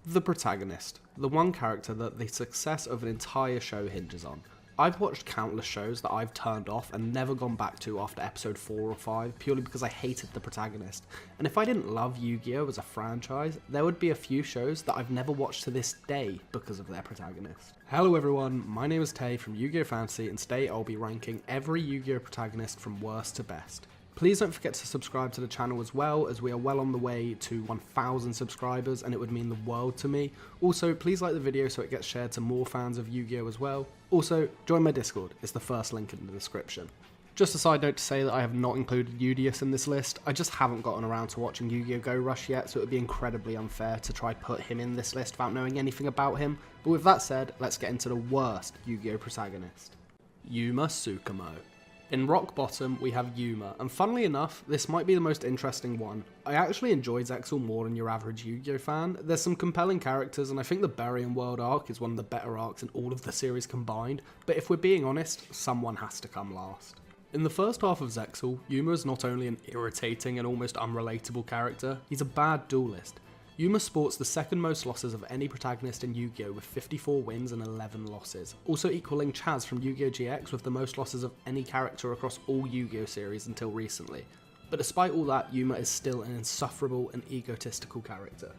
The protagonist, the one character that the success of an entire show hinges on. I've watched countless shows that I've turned off and never gone back to after episode 4 or 5 purely because I hated the protagonist. And if I didn't love Yu-Gi-Oh as a franchise, there would be a few shows that I've never watched to this day because of their protagonist. Hello everyone, my name is Tay from Yu-Gi-Oh Fantasy and today I'll be ranking every Yu-Gi-Oh protagonist from worst to best. Please don't forget to subscribe to the channel as well, as we are well on the way to 1,000 subscribers and it would mean the world to me. Also, please like the video so it gets shared to more fans of Yu-Gi-Oh as well. Also, join my Discord, it's the first link in the description. Just a side note to say that I have not included Udius in this list. I just haven't gotten around to watching Yu-Gi-Oh! Go Rush yet, so it would be incredibly unfair to try put him in this list without knowing anything about him. But with that said, let's get into the worst Yu-Gi-Oh! Protagonist. Yuma Tsukumo. In rock bottom, we have Yuma, and funnily enough, this might be the most interesting one. I actually enjoyed Zexal more than your average Yu-Gi-Oh fan. There's some compelling characters, and I think the Bury-in World arc is one of the better arcs in all of the series combined, but if we're being honest, someone has to come last. In the first half of Zexal, Yuma is not only an irritating and almost unrelatable character, he's a bad duelist. Yuma sports the second most losses of any protagonist in Yu-Gi-Oh! With 54 wins and 11 losses, also equaling Chaz from Yu-Gi-Oh! GX with the most losses of any character across all Yu-Gi-Oh! Series until recently. But despite all that, Yuma is still an insufferable and egotistical character.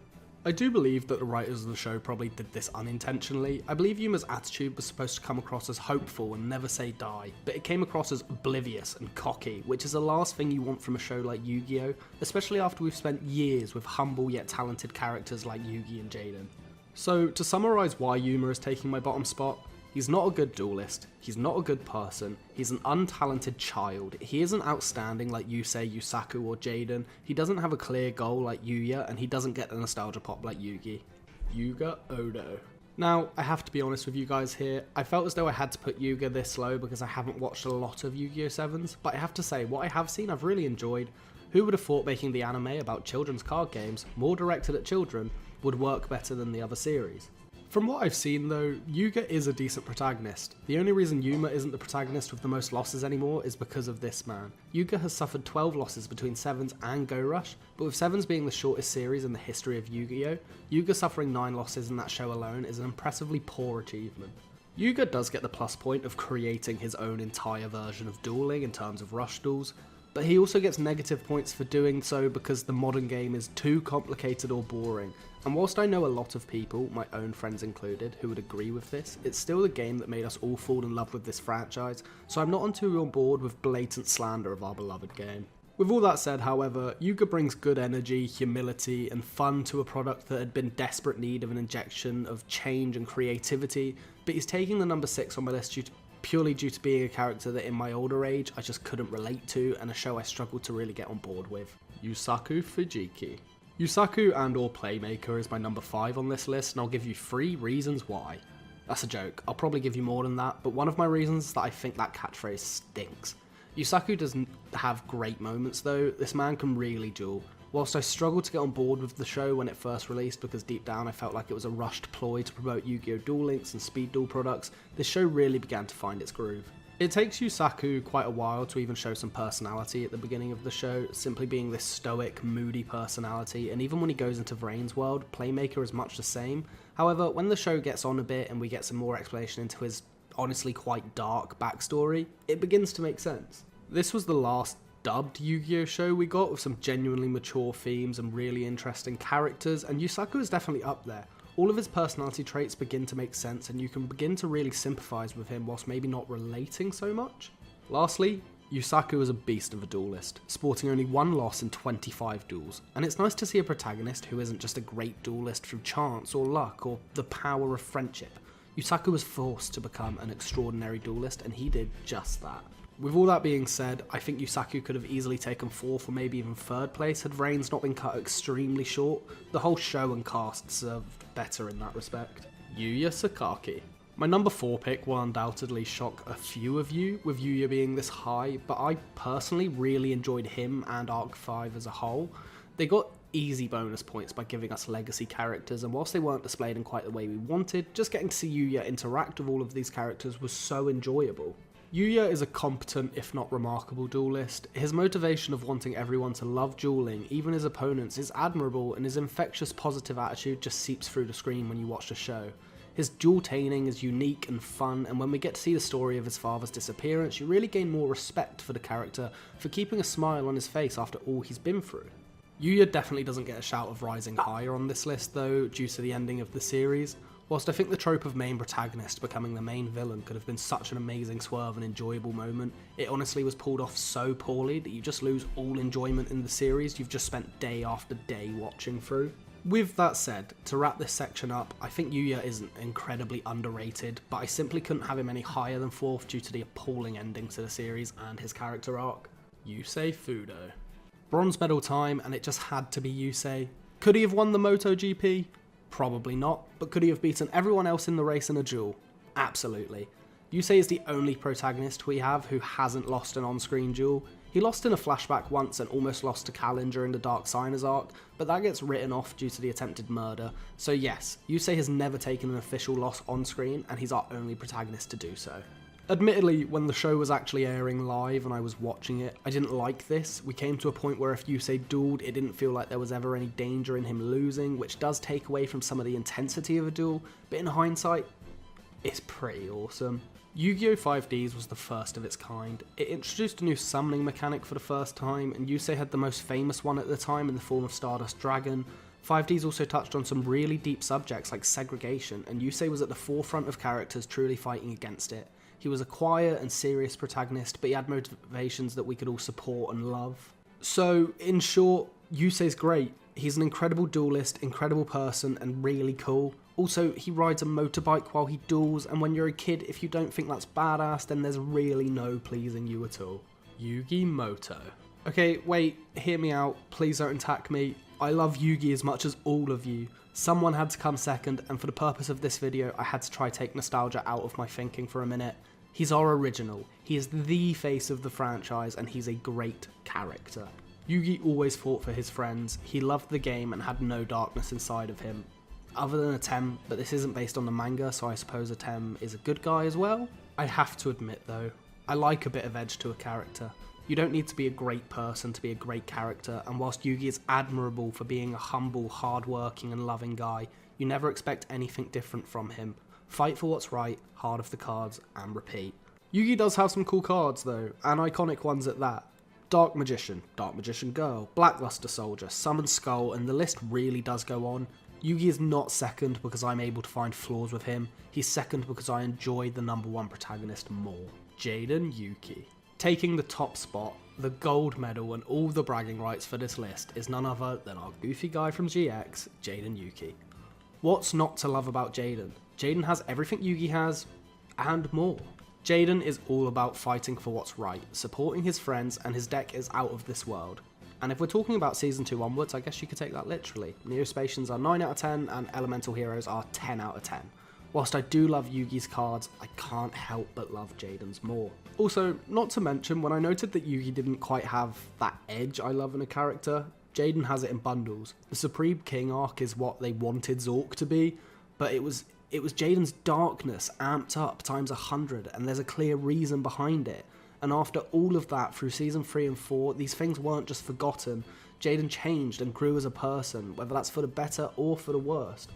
I do believe that the writers of the show probably did this unintentionally. I believe Yuma's attitude was supposed to come across as hopeful and never say die, but it came across as oblivious and cocky, which is the last thing you want from a show like Yu-Gi-Oh!, especially after we've spent years with humble yet talented characters like Yugi and Jaden. So, to summarise why Yuma is taking my bottom spot, he's not a good duelist, he's not a good person, he's an untalented child, he isn't outstanding like Yusei, Yusaku or Jaden, he doesn't have a clear goal like Yuya, and he doesn't get the nostalgia pop like Yugi. Yuga Odo. Now, I have to be honest with you guys here, I felt as though I had to put Yuga this low because I haven't watched a lot of Yu-Gi-Oh! 7s, but I have to say, what I have seen I've really enjoyed. Who would have thought making the anime about children's card games, more directed at children, would work better than the other series? From what I've seen though, Yuga is a decent protagonist. The only reason Yuma isn't the protagonist with the most losses anymore is because of this man. Yuga has suffered 12 losses between 7s and Go Rush, but with 7s being the shortest series in the history of Yu-Gi-Oh!, Yuga suffering 9 losses in that show alone is an impressively poor achievement. Yuga does get the plus point of creating his own entire version of dueling in terms of rush duels, but he also gets negative points for doing so because the modern game is too complicated or boring. And whilst I know a lot of people, my own friends included, who would agree with this, it's still the game that made us all fall in love with this franchise, so I'm not too on board with blatant slander of our beloved game. With all that said, however, Yuga brings good energy, humility, and fun to a product that had been in desperate need of an injection of change and creativity, but he's taking the number 6 on my list purely due to being a character that in my older age I just couldn't relate to and a show I struggled to really get on board with. Yusaku Fujiki. Yusaku and or Playmaker is my number 5 on this list and I'll give you 3 reasons why. That's a joke, I'll probably give you more than that, but one of my reasons is that I think that catchphrase stinks. Yusaku doesn't have great moments though, this man can really duel. Whilst I struggled to get on board with the show when it first released because deep down I felt like it was a rushed ploy to promote Yu-Gi-Oh! Duel Links and Speed Duel products, this show really began to find its groove. It takes Yusaku quite a while to even show some personality at the beginning of the show, simply being this stoic, moody personality, and even when he goes into Vrain's world, Playmaker is much the same. However, when the show gets on a bit and we get some more explanation into his honestly quite dark backstory, it begins to make sense. This was the last dubbed Yu-Gi-Oh! Show we got with some genuinely mature themes and really interesting characters, and Yusaku is definitely up there. All of his personality traits begin to make sense and you can begin to really sympathise with him whilst maybe not relating so much. Lastly, Yusaku is a beast of a duelist, sporting only 1 loss in 25 duels, and it's nice to see a protagonist who isn't just a great duelist through chance or luck or the power of friendship. Yusaku was forced to become an extraordinary duelist and he did just that. With all that being said, I think Yusaku could have easily taken 4th or maybe even 3rd place had Vrain's not been cut extremely short. The whole show and cast served better in that respect. Yuya Sakaki. My number 4 pick will undoubtedly shock a few of you, with Yuya being this high, but I personally really enjoyed him and Arc 5 as a whole. They got easy bonus points by giving us legacy characters, and whilst they weren't displayed in quite the way we wanted, just getting to see Yuya interact with all of these characters was so enjoyable. Yuya is a competent, if not remarkable, duelist. His motivation of wanting everyone to love dueling, even his opponents, is admirable, and his infectious positive attitude just seeps through the screen when you watch the show. His duel-taining is unique and fun, and when we get to see the story of his father's disappearance, you really gain more respect for the character for keeping a smile on his face after all he's been through. Yuya definitely doesn't get a shout of rising higher on this list though, due to the ending of the series. Whilst I think the trope of main protagonist becoming the main villain could have been such an amazing swerve and enjoyable moment, it honestly was pulled off so poorly that you just lose all enjoyment in the series you've just spent day after day watching through. With that said, to wrap this section up, I think Yuya is incredibly underrated, but I simply couldn't have him any higher than 4th due to the appalling ending to the series and his character arc. Yusei Fudo. Bronze medal time, and it just had to be Yusei. Could he have won the Moto GP? Probably not, but could he have beaten everyone else in the race in a duel? Absolutely. Yusei is the only protagonist we have who hasn't lost an on-screen duel. He lost in a flashback once and almost lost to Kalin during the Dark Signers arc, but that gets written off due to the attempted murder. So yes, Yusei has never taken an official loss on screen, and he's our only protagonist to do so. Admittedly, when the show was actually airing live and I was watching it, I didn't like this. We came to a point where if Yusei duelled, it didn't feel like there was ever any danger in him losing, which does take away from some of the intensity of a duel, but in hindsight, it's pretty awesome. Yu-Gi-Oh! 5Ds was the first of its kind. It introduced a new summoning mechanic for the first time, and Yusei had the most famous one at the time in the form of Stardust Dragon. 5Ds also touched on some really deep subjects like segregation, and Yusei was at the forefront of characters truly fighting against it. He was a quiet and serious protagonist, but he had motivations that we could all support and love. So, in short, Yusei's great. He's an incredible duelist, incredible person, and really cool. Also, he rides a motorbike while he duels, and when you're a kid, if you don't think that's badass, then there's really no pleasing you at all. Yugi Moto. Okay, wait, hear me out, please don't attack me. I love Yugi as much as all of you. Someone had to come second, and for the purpose of this video, I had to try take nostalgia out of my thinking for a minute. He's our original. He is the face of the franchise, and he's a great character. Yugi always fought for his friends, he loved the game and had no darkness inside of him. Other than Atem, but this isn't based on the manga, so I suppose Atem is a good guy as well? I have to admit though, I like a bit of edge to a character. You don't need to be a great person to be a great character, and whilst Yugi is admirable for being a humble, hard-working and loving guy, you never expect anything different from him. Fight for what's right, hard of the cards, and repeat. Yugi does have some cool cards though, and iconic ones at that. Dark Magician Girl, Blackluster Soldier, Summon Skull, and the list really does go on. Yugi is not second because I'm able to find flaws with him, he's second because I enjoy the #1 protagonist more. Jaden Yuki. Taking the top spot, the gold medal and all the bragging rights for this list is none other than our goofy guy from GX, Jaden Yuki. What's not to love about Jaden? Jaden has everything Yugi has, and more. Jaden is all about fighting for what's right, supporting his friends, and his deck is out of this world. And if we're talking about Season 2 onwards, I guess you could take that literally. Neospatians are 9 out of 10, and Elemental Heroes are 10 out of 10. Whilst I do love Yugi's cards, I can't help but love Jaden's more. Also, not to mention, when I noted that Yugi didn't quite have that edge I love in a character, Jaden has it in bundles. The Supreme King arc is what they wanted Zork to be, but it was Jaden's darkness amped up times 100, and there's a clear reason behind it. And after all of that, through Season 3 and 4, these things weren't just forgotten. Jaden changed and grew as a person, whether that's for the better or for the worst.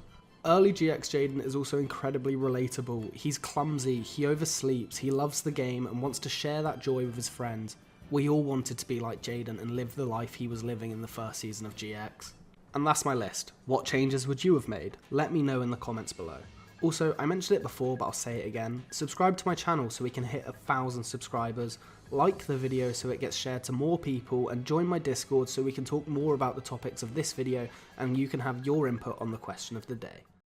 Early GX Jaden is also incredibly relatable. He's clumsy, he oversleeps, he loves the game and wants to share that joy with his friends. We all wanted to be like Jaden and live the life he was living in the first season of GX. And that's my list. What changes would you have made? Let me know in the comments below. Also, I mentioned it before, but I'll say it again. Subscribe to my channel so we can hit 1,000 subscribers. Like the video so it gets shared to more people, and join my Discord so we can talk more about the topics of this video and you can have your input on the question of the day.